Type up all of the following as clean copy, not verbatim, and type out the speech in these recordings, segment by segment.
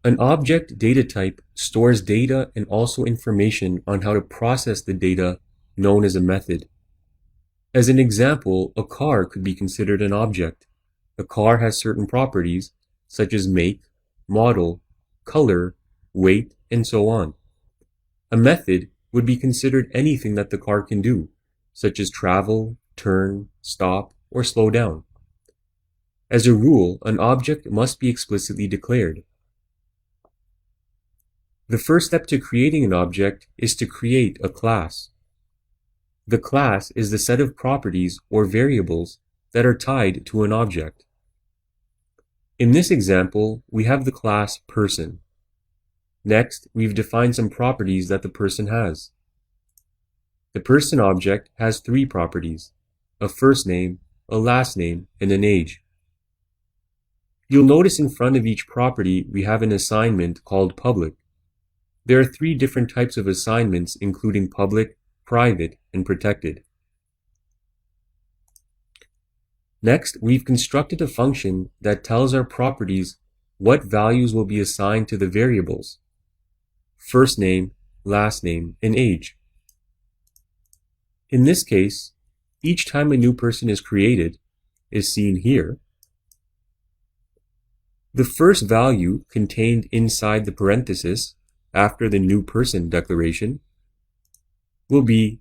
An object data type stores data and also information on how to process the data, known as a method. As an example, a car could be considered an object. A car has certain properties, such as make, model, color, weight, and so on. A method would be considered anything that the car can do, such as travel, turn, stop, or slow down. As a rule, an object must be explicitly declared. The first step to creating an object is to create a class. The class is the set of properties or variables that are tied to an object. In this example, we have the class person. Next, we've defined some properties that the person has. The person object has 3 properties: a first name, a last name, and an age. You'll notice in front of each property we have an assignment called public. There are 3 different types of assignments, including public, private, and protected. Next, we've constructed a function that tells our properties what values will be assigned to the variables: first name, last name, and age. In this case, each time a new person is created, is seen here, the first value contained inside the parenthesis after the new person declaration will be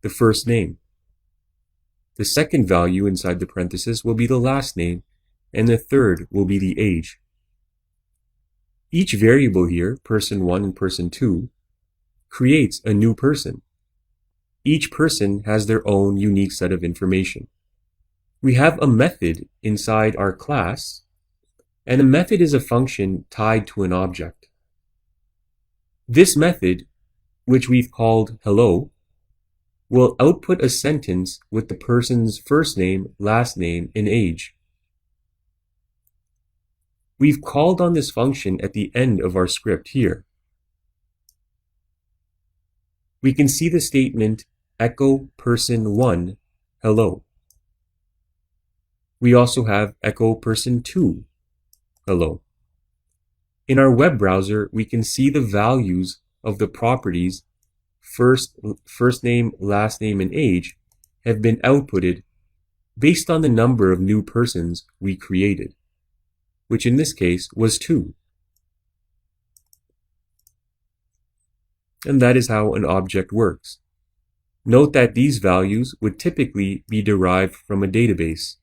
the first name. The second value inside the parenthesis will be the last name, and the third will be the age. Each variable here, person 1 and person 2, creates a new person. Each person has their own unique set of information. We have a method inside our class, and a method is a function tied to an object. This method, which we've called hello, will output a sentence with the person's first name, last name, and age. We've called on this function at the end of our script here. We can see the statement echo person 1 hello. We also have echo person 2 hello. In our web browser, we can see the values of the properties first name, last name, and age have been outputted based on the number of new persons we created, which in this case was 2. And that is how an object works. Note that these values would typically be derived from a database.